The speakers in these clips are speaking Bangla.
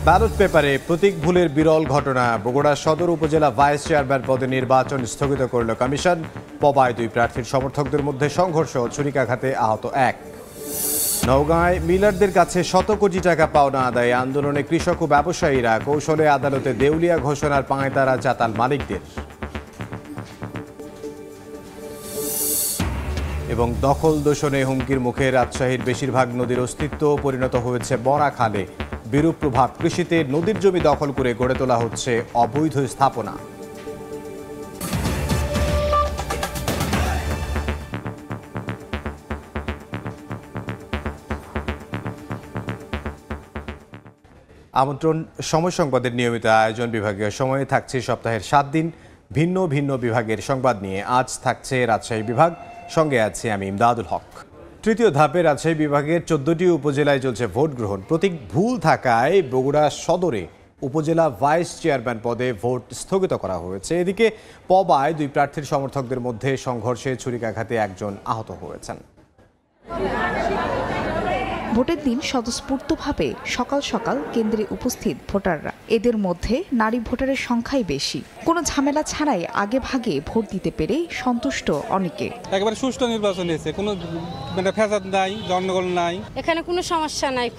ব্যালট পেপারে প্রতীক ভুলের বিরল ঘটনা। বগুড়া সদর উপজেলা ভাইস চেয়ারম্যান পদে নির্বাচন স্থগিত করল কমিশন। পবায় 2 প্রার্থীর সমর্থকদের মধ্যে সংঘর্ষ, ছুরিকাঘাতে আহত 1। নওগাঁয় মিলারদের কাছে শত কোটি টাকা পাওনা আদায়ে আন্দোলনে কৃষক ও ব্যবসায়ীরা। কৌশলে আদালতে দেউলিয়া ঘোষণার পাঁয়তারা চাতাল মালিকদের। এবং দখল দূষণে হুমকির মুখে রাজশাহীর বেশিরভাগ নদীর অস্তিত্ব পরিণত হয়েছে বড়া খালে। বিরূপ প্রভাব কৃষিতে। নদীর জমি দখল করে গড়ে তোলা হচ্ছে অবৈধ স্থাপনা। আমন্ত্রণ সময় সংবাদের নিয়মিত আয়োজন। বিভাগীয় সময়ে থাকছে সপ্তাহের 7 দিন ভিন্ন ভিন্ন বিভাগের সংবাদ নিয়ে। আজ থাকছে রাজশাহী বিভাগ, সঙ্গে আছে আমি ইমদাদুল হক। তৃতীয় ধাপে রাজশাহী বিভাগের 14টি উপজেলায় চলছে ভোট গ্রহণ। প্রতীক ভুল থাকায় বগুড়া সদরে উপজেলা ভাইস চেয়ারম্যান পদে ভোট স্থগিত করা হয়েছে। এদিকে পবায় 2 প্রার্থীর সমর্থকদের মধ্যে সংঘর্ষে ছুরিকাঘাতে একজন আহত হয়েছেন। ভোটের দিন স্বতঃস্ফূর্তভাবে সকাল সকাল কেন্দ্রে উপস্থিত ভোটাররা। এদের মধ্যে নারী ভোটারের সংখ্যাই বেশি। কোনো ঝামেলা ছাড়াই আগে ভাগে ভোট দিতে পেরে সন্তুষ্ট অনেকে। একেবারে সুষ্ঠু নির্বাচন হয়েছে, কোনো ফ্যাসাদ নাই, গন্ডগোল নাই, এখানে কোনো সমস্যা নাই,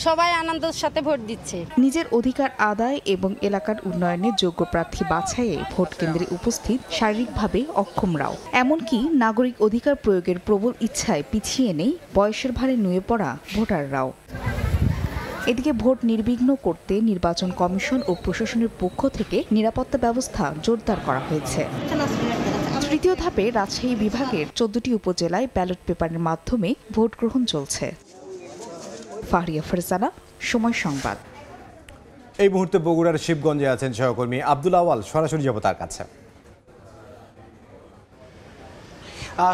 সবাই আনন্দের সাথে ভোট দিচ্ছে। নিজের অধিকার আদায় এবং এলাকার উন্নয়নে যোগ্য প্রার্থী বাছাইয়ে ভোট কেন্দ্রে উপস্থিত শারীরিকভাবে অক্ষমরাও। এমনকি নাগরিক অধিকার প্রয়োগের প্রবল ইচ্ছায় পিছিয়ে নেই বয়সের ভারে নুয়ে পড়া ভোটাররাও। এদিকে ভোট নির্বিঘ্ন করতে নির্বাচন কমিশন ও প্রশাসনের পক্ষ থেকে নিরাপত্তা ব্যবস্থা জোরদার করা হয়েছে। তৃতীয় ধাপে রাজশাহী বিভাগের 14টি উপজেলায় ব্যালট পেপারের মাধ্যমে ভোট গ্রহণ চলছে। ফারিয়া ফারজানা, সময় সংবাদ। এই মুহূর্তে বগুড়ার শিবগঞ্জে আছেন সহকর্মী আব্দুল আওয়াল। সরাসরি যাব তার কাছে।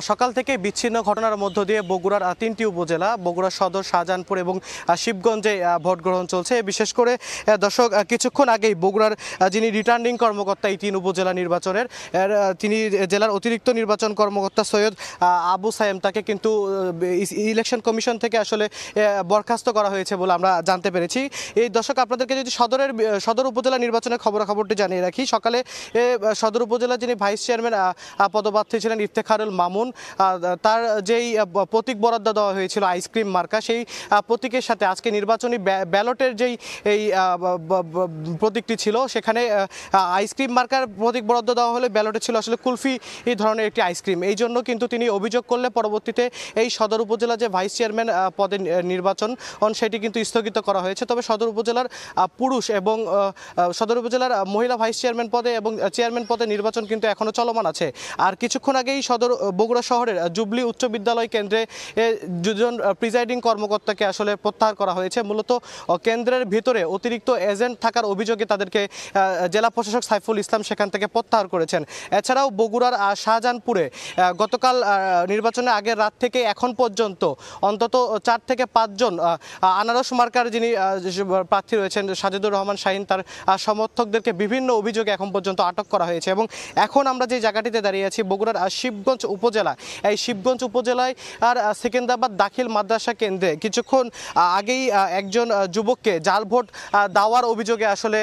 সকাল থেকে বিচ্ছিন্ন ঘটনার মধ্য দিয়ে বগুড়ার 3টি উপজেলা বগুড়া সদর, শাহজাহানপুর এবং শিবগঞ্জে ভোট গ্রহণ চলছে। বিশেষ করে দর্শক, কিছুক্ষণ আগেই বগুড়ার যিনি রিটার্নিং কর্মকর্তা এই 3 উপজেলা নির্বাচনের, তিনি জেলার অতিরিক্ত নির্বাচন কর্মকর্তা সৈয়দ আবু সায়েম, তাকে কিন্তু ইলেকশন কমিশন থেকে আসলে বরখাস্ত করা হয়েছে বলে আমরা জানতে পেরেছি। এই দর্শক, আপনাদেরকে যদি সদর উপজেলা নির্বাচনের খবরাখবরটি জানিয়ে রাখি। সকালে সদর উপজেলা যিনি ভাইস চেয়ারম্যান পদপ্রার্থী ছিলেন ইফতেখারুল মামুন, তার যেই প্রতীক বরাদ্দ দেওয়া হয়েছিল আইসক্রিম মার্কা, সেই প্রতীকের সাথে আজকে নির্বাচনী ব্যালটের যেই এই প্রতীকটি ছিল, সেখানে আইসক্রিম মার্কার প্রতীক বরাদ্দ দেওয়া হলে ব্যালটে ছিল আসলে কুলফি এই ধরনের একটি আইসক্রিম। এই জন্য কিন্তু তিনি অভিযোগ করলে পরবর্তীতে এই সদর উপজেলা যে ভাইস চেয়ারম্যান পদে নির্বাচন সেটি কিন্তু স্থগিত করা হয়েছে। তবে সদর উপজেলার পুরুষ এবং সদর উপজেলার মহিলা ভাইস চেয়ারম্যান পদে এবং চেয়ারম্যান পদে নির্বাচন কিন্তু এখনও চলমান আছে। আর কিছুক্ষণ আগেই বগুড়া শহরের জুবলি উচ্চ বিদ্যালয় কেন্দ্রে 2 জন প্রিজাইডিং কর্মকর্তাকে আসলে প্রত্যাহার করা হয়েছে। মূলত কেন্দ্রের ভিতরে অতিরিক্ত এজেন্ট থাকার অভিযোগে তাদেরকে জেলা প্রশাসক সাইফুল ইসলাম সেখান থেকে প্রত্যাহার করেছেন। এছাড়াও বগুড়ার শাহজাহানপুরে গতকাল নির্বাচনের আগের রাত থেকে এখন পর্যন্ত অন্তত 4 থেকে 5 জন আনারস মার্কার যিনি প্রার্থী রয়েছেন সাজেদুর রহমান শাহিন, তার সমর্থকদেরকে বিভিন্ন অভিযোগে এখন পর্যন্ত আটক করা হয়েছে। এবং এখন আমরা যে জায়গাটিতে দাঁড়িয়ে আছি বগুড়ার শিবগঞ্জ উপজেলা, এই শিবগঞ্জ উপজেলায় আর সেকেন্দ্রাবাদ দাখিল মাদ্রাসা কেন্দ্রে কিছুক্ষণ আগেই একজন যুবককে জাল ভোট দেওয়ার অভিযোগে আসলে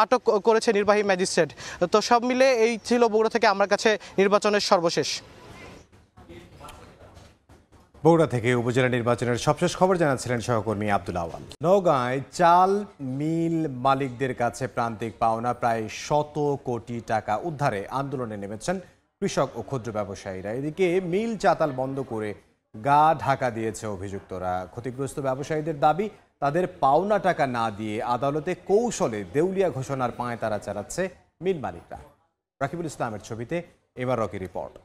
আটক করেছে নির্বাহী ম্যাজিস্ট্রেট। তো সব মিলে এই ছিল বগুড়া থেকে আমার কাছে নির্বাচনের সর্বশেষ। বগুড়া থেকে উপজেলা নির্বাচনের সবশেষ খবর জানাচ্ছিলেন সহকর্মী আব্দুল আওয়াল। নওগাঁয় চাল মিল মালিকদের কাছে প্রান্তিক পাওনা প্রায় 100 কোটি টাকা উদ্ধারে আন্দোলনে নেমেছেন কৃষক ও ক্ষুদ্র ব্যবসায়ীরা। এদিকে মিল চাতাল বন্ধ করে গা ঢাকা দিয়েছে অভিযুক্তরা। ক্ষতিগ্রস্ত ব্যবসায়ীদের দাবি, তাদের পাওনা টাকা না দিয়ে আদালতে কৌশলে দেউলিয়া ঘোষণার পাঁয়তারা চালাচ্ছে মিল মালিকরা। রাকিবুল ইসলামের ছবিতে এবার রকি রিপোর্ট।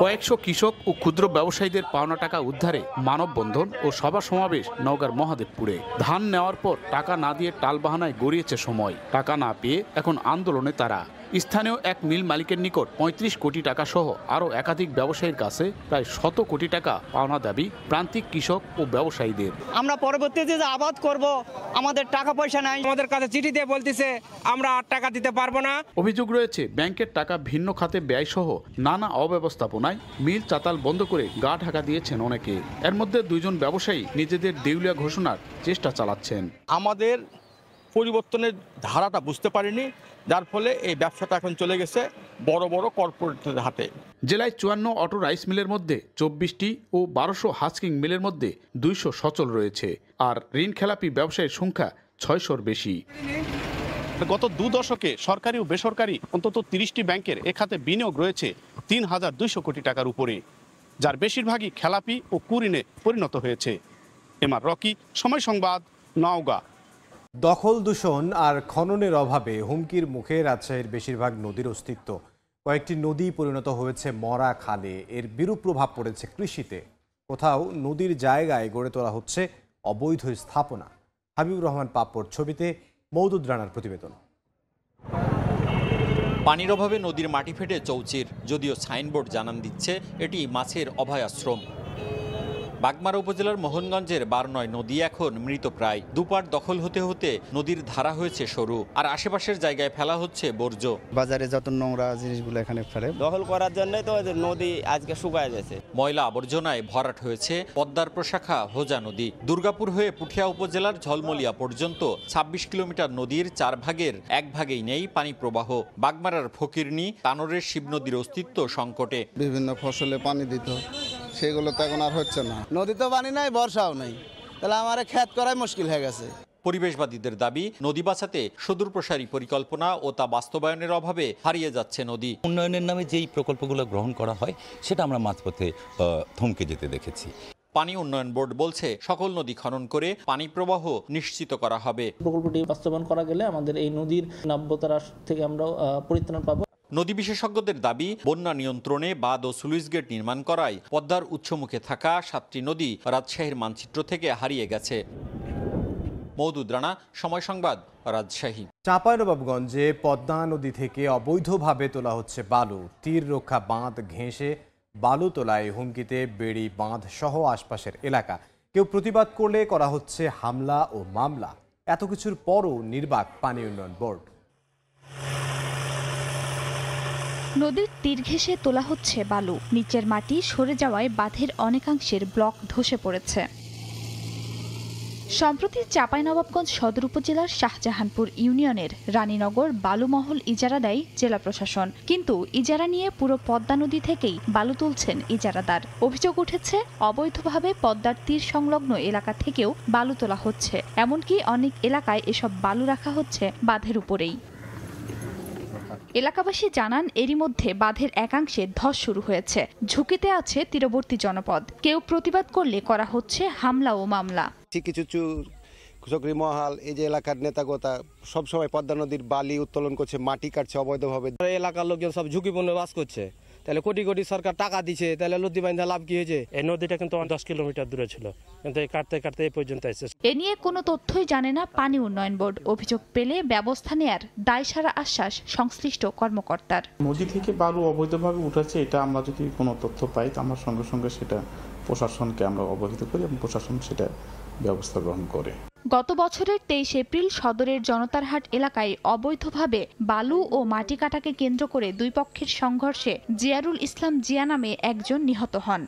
কয়েকশো কৃষক ও ক্ষুদ্র ব্যবসায়ীদের পাওনা টাকা উদ্ধারে মানববন্ধন ও সভা সমাবেশ নওগাঁর মহাদেবপুরে। ধান নেওয়ার পর টাকা না দিয়ে টালবাহানায় গড়িয়েছে সময়। টাকা না পেয়ে এখন আন্দোলনে তারা। স্থানীয় এক মিল মালিকের নিকট ৩৫ কোটি টাকা সহ আরও একাধিক ব্যবসায়ীর কাছে প্রায় ১০০ কোটি টাকা পাওনা দাবি প্রান্তিক কৃষক ও ব্যবসায়ীদের। আমরা পরবর্তীতে যে আবাদ করব আমাদের টাকা পয়সা নাই, আমাদের কাছে চিঠি দিয়ে বলতেছে আমরা আর টাকা দিতে পারবো না। অভিযোগ রয়েছে ব্যাংকের টাকা ভিন্ন খাতে ব্যয় সহ নানা অব্যবস্থাপনায় মিল চাতাল বন্ধ করে গা ঢাকা দিয়েছেন অনেকে। এর মধ্যে ২ জন ব্যবসায়ী নিজেদের দেউলিয়া ঘোষণার চেষ্টা চালাচ্ছেন। আমাদের পরিবর্তনের ধারাটা বুঝতে পারিনি, যার ফলে এই ব্যবসাটা এখন চলে গেছে বড় বড় কর্পোরেটের হাতে। জেলায় ৫৪ অটো রাইস মিলের মধ্যে ২৪টি ও ১২০০ হাস্কিং মিলের মধ্যে ২০০ সচল রয়েছে, আর ঋণ খেলাপি ব্যবসায়ীর সংখ্যা ৬০০-র বেশি। গত ২ দশকে সরকারি ও বেসরকারি অন্তত ৩০টি ব্যাংকের এ খাতে বিনিয়োগ রয়েছে ৩,২০০ কোটি টাকার উপরে, যার বেশিরভাগই খেলাপি ও কুঋণে পরিণত হয়েছে। এমআর রকি, সময় সংবাদ, নওগাঁ। দখল দূষণ আর খননের অভাবে হুমকির মুখে রাজশাহীর বেশিরভাগ নদীর অস্তিত্ব। কয়েকটি নদী পরিণত হয়েছে মরা খালে। এর বিরূপ প্রভাব পড়েছে কৃষিতে। কোথাও নদীর জায়গায় গড়ে তোলা হচ্ছে অবৈধ স্থাপনা। হাবিবুর রহমান পাপ্পর ছবিতে মওদুদ রানার প্রতিবেদন। পানির অভাবে নদীর মাটি ফেটে চৌচির, যদিও সাইনবোর্ড জানান দিচ্ছে এটি মাছের অভয় আশ্রম। বাগমারা উপজেলার মোহনগঞ্জের ১২ নদী এখন মৃতপ্রায়। দুপার দখল হতে হতে নদীর ধারা হয়েছে সরু, আর আশেপাশের জায়গায় ফেলা হচ্ছে বর্জ্য। বাজারে যত নোংরা জিনিসগুলো এখানে ফেলে দখল করার জন্য তো নদী আজকে শুকায় গেছে। ময়লা আবর্জনায় ভরাট হয়েছে পদ্মার প্রশাখা হোজা নদী। দুর্গাপুর হয়ে পুঠিয়া উপজেলার ঝলমলিয়া পর্যন্ত ২৬ কিলোমিটার নদীর ৪ ভাগের ১ ভাগেই নেই পানি প্রবাহ। বাগমারার ফকিরনি, তানোরের শিব নদীর অস্তিত্ব সংকটে। বিভিন্ন ফসলে পানি দিত, সেগুলো তো এখন আর হচ্ছে না। নদীতে পানি নাই, বর্ষাও নেই, তাহলে আমার ক্ষেত করাই মুশকিল হয়ে গেছে। পরিবেশবাদীদের দাবি, নদী বাঁচাতে সুদূরপ্রসারী পরিকল্পনা ও তা বাস্তবায়নের অভাবে হারিয়ে যাচ্ছে নদী। উন্নয়নের নামে যেই প্রকল্পগুলো গ্রহণ করা হয় সেটা আমরা মাঝপথে থমকে যেতে দেখেছি। পানি উন্নয়ন বোর্ড বলছে সকল নদী খনন করে পানি প্রবাহ নিশ্চিত করা হবে। প্রকল্পটি বাস্তবায়ন করা গেলে আমাদের এই নদীর নাব্যতার থেকে আমরা পরিত্রাণ পাবো। নদী বিশেষজ্ঞদের দাবি, বন্যা নিয়ন্ত্রণে বাঁধ ও স্লুইস গেট নির্মাণ করায় পদ্মার উৎসমুখে থাকা ৭টি নদী রাজশাহীর মানচিত্র থেকে হারিয়ে গেছে। মওদুদ রানা, সময় সংবাদ, রাজশাহী। চাঁপাইনবাবগঞ্জে পদ্মা নদী থেকে অবৈধভাবে তোলা হচ্ছে বালু। তীর রক্ষা বাঁধ ঘেঁষে বালু তোলায় হুমকিতে বেড়ি বাঁধ সহ আশপাশের এলাকা। কেউ প্রতিবাদ করলে করা হচ্ছে হামলা ও মামলা। এত কিছুর পরও নির্বাক পানি উন্নয়ন বোর্ড। নদীর তীর ঘেঁষে তোলা হচ্ছে বালু। নিচের মাটি সরে যাওয়ায় বাঁধের অনেকাংশের ব্লক ধসে পড়েছে। সম্প্রতি চাঁপাইনবাবগঞ্জ সদর উপজেলার শাহজাহানপুর ইউনিয়নের রানীনগর বালুমহল ইজারা দেয় জেলা প্রশাসন, কিন্তু ইজারা নিয়ে পুরো পদ্মা নদী থেকেই বালু তুলছেন ইজারাদার। অভিযোগ উঠেছে, অবৈধভাবে পদ্মার তীর সংলগ্ন এলাকা থেকেও বালু তোলা হচ্ছে। এমনকি অনেক এলাকায় এসব বালু রাখা হচ্ছে বাঁধের উপরেই। এলাকাবাসী জানান, এরই মধ্যে বাঁধের একাংশে ধস শুরু হয়েছে। ঝুঁকিতে আছে তীরবর্তী জনপদ। কেউ প্রতিবাদ করলে করা হচ্ছে হামলা ও মামলা। কিছু চক্রী মহাল এই যে এলাকার নেতাগোতা সবসময় পদ্মা নদীর বালি উত্তোলন করছে, মাটি কাটছে অবৈধভাবে। এলাকার লোকজন সব ঝুঁকিপূর্ণ বাস করছে, তাহলে কোটি কোটি সরকার টাকা দিচ্ছে, তাহলে নদী বাঁধা লাভ কি হয়েছে? এই নদীটা কিন্তু 10 কিলোমিটার দূরে ছিল, কিন্তু কাটতে কাটতে এই পর্যন্ত এসেছে। এ নিয়ে কোনো তথ্যই জানে না পানি উন্নয়ন বোর্ড। অভিযোগ পেলে ব্যবস্থা নেয়ার দায়সারা আশ্বাস সংশ্লিষ্ট কর্মকর্তার। নদী থেকে বালু অবৈধভাবে উঠেছে, এটা আমরা যদি কোনো তথ্য পাই তো আমরা সঙ্গে সঙ্গে সেটা প্রশাসনকে আমরা অবহিত করি এবং প্রশাসন সেটা ব্যবস্থা গ্রহণ করে। গত বছরের 23 এপ্রিল সদরের জনতারহাট এলাকায় অবৈধভাবে বালু ও মাটি কাটাকে কেন্দ্র করে দুই পক্ষের সংঘর্ষে জিয়ারুল ইসলাম জিয়া নামে একজন নিহত হন।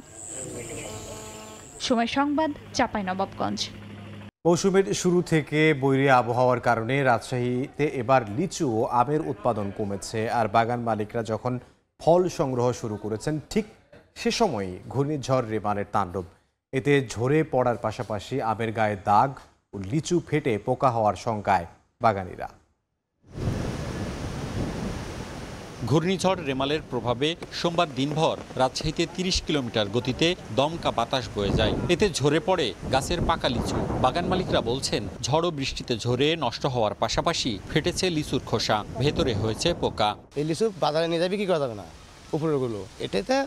সময় সংবাদ, চাঁপাইনবাবগঞ্জ। মৌসুমের শুরু থেকে বৈরী আবহাওয়ার কারণে রাজশাহীতে এবার লিচু ও আমের উৎপাদন কমেছে। আর বাগান মালিকরা যখন ফল সংগ্রহ শুরু করেছেন, ঠিক সে সময়ই ঘূর্ণিঝড় রেমালের তাণ্ডব। এতে ঝরে পড়ার পাশাপাশি আমের গায়ে দাগ ও লিচু ফেটে পোকা হওয়ার শঙ্কায় বাগানীরা। ঘূর্ণিঝড় রেমালের প্রভাবে সোমবার দিনভর রাজশাহীতে ৩০ কিলোমিটার গতিতে দমকা বাতাস বয়ে যায়। এতে ঝরে পড়ে গাছের পাকা লিচু। বাগান মালিকরা বলছেন, ঝড় ও বৃষ্টিতে ঝরে নষ্ট হওয়ার পাশাপাশি ফেটেছে লিচুর খোসা, ভেতরে হয়েছে পোকা। এই লিচু বাজারে নিয়ে যাবে কি করা যাবে না উপরেরগুলো, এটাতে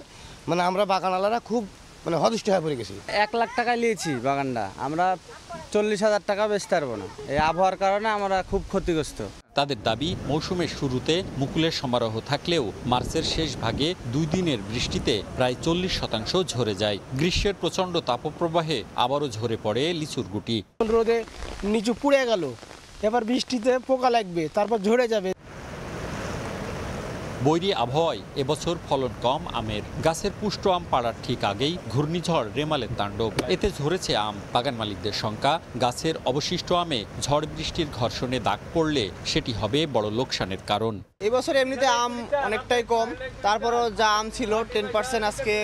মানে আমরা বাগানওয়ালারা খুব মানে হদিষ্ঠ হয়ে পড়ে গেছি। 1 লাখ টাকা নিয়েছি বাগানটা, আমরা 40,000 টাকা বেচতে পারবো না। এই আবহাওয়ার কারণে আমরা খুব ক্ষতিগ্রস্ত। তাদের দাবি, মৌসুমের শুরুতে মুকুলের সমারোহ থাকলেও মার্চের শেষ ভাগে 2 দিনের বৃষ্টিতে প্রায় 40% ঝরে যায়। গ্রীষ্মের প্রচণ্ড তাপপ্রবাহে আবারও ঝরে পড়ে লিচুর গুটি। রোদে নিচু পুড়ে গেল, এবার বৃষ্টিতে পোকা লাগবে, তারপর ঝরে যাবে। বৈরী আবহাওয়ায় এবছর ফলন কম আমের। গাছের পুষ্ট আম পাড়ার ঠিক আগেই ঘূর্ণিঝড় রেমালের তাণ্ডব। এতে ঝরেছে আম। বাগান মালিকদের শঙ্কা, গাছের অবশিষ্ট আমে ঝড় বৃষ্টির ঘর্ষণে দাগ পড়লে সেটি হবে বড় লোকসানের কারণ। এবছর এমনিতে আম অনেকটাই কম, তারপরও যা আম ছিল 10% আজকে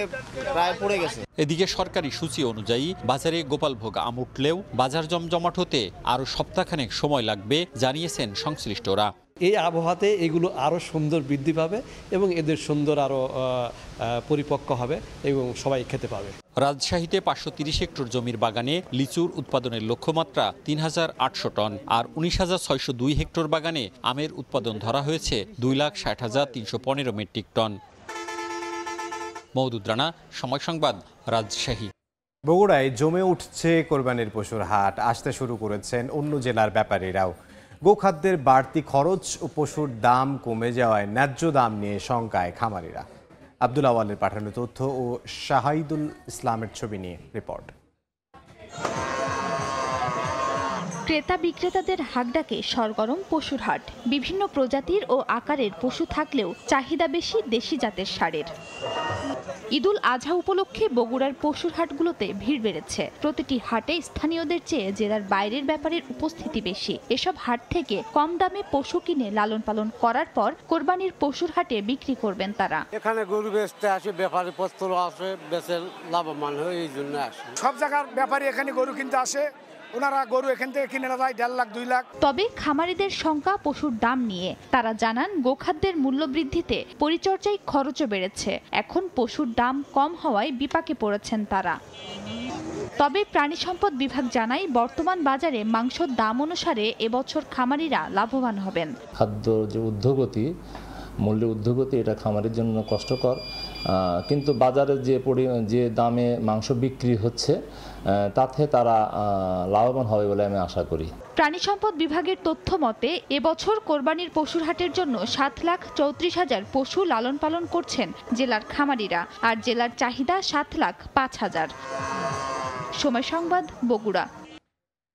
প্রায় পড়ে গেছে। এদিকে সরকারি সূচি অনুযায়ী বাজারে গোপালভোগ আম উঠলেও বাজার জমজমাট হতে আরও সপ্তাহখানেক সময় লাগবে জানিয়েছেন সংশ্লিষ্টরা। এই আবহাওয়াতে এগুলো আরও সুন্দর বৃদ্ধি পাবে এবং এদের সুন্দর আরও পরিপক্ক হবে এবং সবাই খেতে পাবে। রাজশাহীতে 530 হেক্টর জমির বাগানে লিচুর উৎপাদনের লক্ষ্যমাত্রা 3,800 টন আর 19,602 হেক্টর বাগানে আমের উৎপাদন ধরা হয়েছে 2,60,315 মেট্রিক টন। মওদুদ রানা, সময় সংবাদ, রাজশাহী। বগুড়ায় জমে উঠছে কোরবানির পশুর হাট। আসতে শুরু করেছেন অন্য জেলার ব্যাপারীরাও। গোখাদ্যের বাড়তি খরচ ও পশুর দাম কমে যাওয়ায় ন্যায্য দাম নিয়ে শঙ্কায় খামারিরা। আব্দুল আওয়ালের পাঠানো তথ্য ও শাহিদুল ইসলামের ছবি নিয়ে রিপোর্ট। ক্রেতা বিক্রেতাদের হাঁকডাকে সরগরম পশুর হাট। বিভিন্ন প্রজাতির ও আকারের পশু থাকলেও চাহিদা বেশি দেশি জাতের ষাঁড়ের। ঈদুল আজহা উপলক্ষে বগুড়ার পশুর হাটগুলোতে ভিড় বেড়েছে। প্রতিটি হাটে স্থানীয়দের চেয়ে জেলার বাইরের ব্যাপারের উপস্থিতি বেশি। এসব হাট থেকে কম দামে পশু কিনে লালন পালন করার পর কোরবানির পশুর হাটে বিক্রি করবেন তারা। এখানে গরু বেচতে আসে, ব্যাপারী পত্র আসে, বেচে লাভবান হয়, এই জন্য আসে। সব জায়গার ব্যাপারী এখানে গরু কিনতে আসে, ওনারা গরু এখান থেকে কিনে নেয় 1.5 লাখ 2 লাখ। তবে খামারিদের শঙ্কা পশুর দাম নিয়ে। তারা জানান গোখাদ্যের মূল্য বৃদ্ধিতে পরিচর্যায় খরচও বেড়েছে। এখন পশুর দাম কম হওয়ায় বিপাকে পড়েছেন তারা। তবে প্রাণী সম্পদ বিভাগ জানায় বর্তমান বাজারে মাংসের দাম অনুসারে এবছর খামারিরা লাভবান হবেন। খাদ্য যে ঊর্ধ্বগতি, মূল্যের ঊর্ধ্বগতি, এটা খামারের জন্য কষ্টকর, কিন্তু বাজারে যে দামে মাংস বিক্রি হচ্ছে তাতে তারা লাভবান হবে বলে আমি আশা করি। প্রাণী সম্পদ বিভাগের তথ্য মতে এবছর কোরবানির পশুর হাটের জন্য 7,34,000 পশু লালন পালন করছেন জেলার খামারিরা, আর জেলার চাহিদা 7,05,000। সময় সংবাদ, বগুড়া।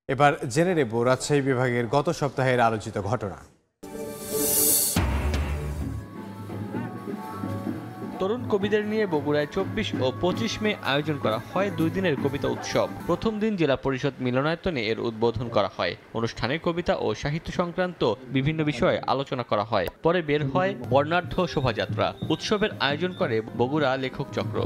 এবার জেনে নেব রাজশাহী বিভাগের গত সপ্তাহের আলোচিত ঘটনা। তরুণ কবিদের নিয়ে বগুড়ায় 24 ও 25 মে আয়োজন করা হয় 2 দিনের কবিতা উৎসব। প্রথম দিন জেলা পরিষদ মিলনায়তনে এর উদ্বোধন করা হয়। অনুষ্ঠানে কবিতা ও সাহিত্য সংক্রান্ত বিভিন্ন বিষয়ে আলোচনা করা হয়। পরে বের হয় বর্ণাঢ্য শোভাযাত্রা। উৎসবের আয়োজন করে বগুড়া লেখক চক্র।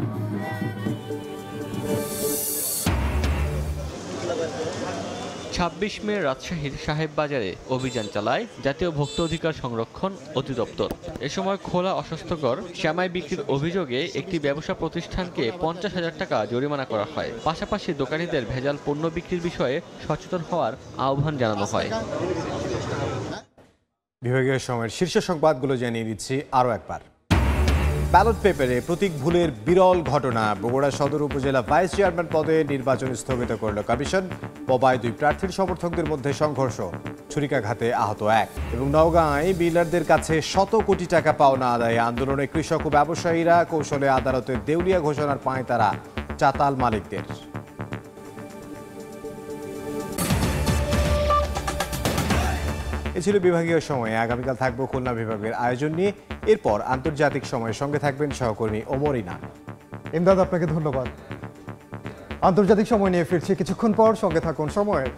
26 মে রাজশাহীর সাহেব বাজারে অভিযান চালায় জাতীয় ভোক্তা অধিকার সংরক্ষণ অধিদপ্তর। এ সময় খোলা অস্বাস্থ্যকর সেমাই বিক্রির অভিযোগে একটি ব্যবসা প্রতিষ্ঠানকে 50,000 টাকা জরিমানা করা হয়। পাশাপাশি দোকানীদের ভেজাল পণ্য বিক্রির বিষয়ে সচেতন হওয়ার আহ্বান জানানো হয়। বিভাগীয় সময়ের শীর্ষ সংবাদগুলো জানিয়ে দিচ্ছি আরও একবার। ব্যালট পেপারে প্রতীক ভুলের বিরল ঘটনা। বগুড়া সদর উপজেলা ভাইস চেয়ারম্যান পদে নির্বাচন স্থগিত করল কমিশন। পবায় 2 প্রার্থীর সমর্থকদের মধ্যে সংঘর্ষ, ছুরিকাঘাতে আহত 1। এবং নওগাঁয় বিল্ডারদের কাছে শত কোটি টাকা পাওনা আদায়ে আন্দোলনে কৃষক ও ব্যবসায়ীরা। কৌশলে আদালতের দেউলিয়া ঘোষণার পাঁয়তারা চাতাল মালিকদের। এ ছিল বিভাগীয় সময়ে। আগামীকাল থাকবো খুলনা বিভাগের আয়োজন নিয়ে। এরপর আন্তর্জাতিক সময়ের সঙ্গে থাকবেন সহকর্মী ওমর ইনান। ইমদাদ, আপনাকে ধন্যবাদ। আন্তর্জাতিক সময় নিয়ে ফিরছি কিছুক্ষণ পর, সঙ্গে থাকুন সময়ের।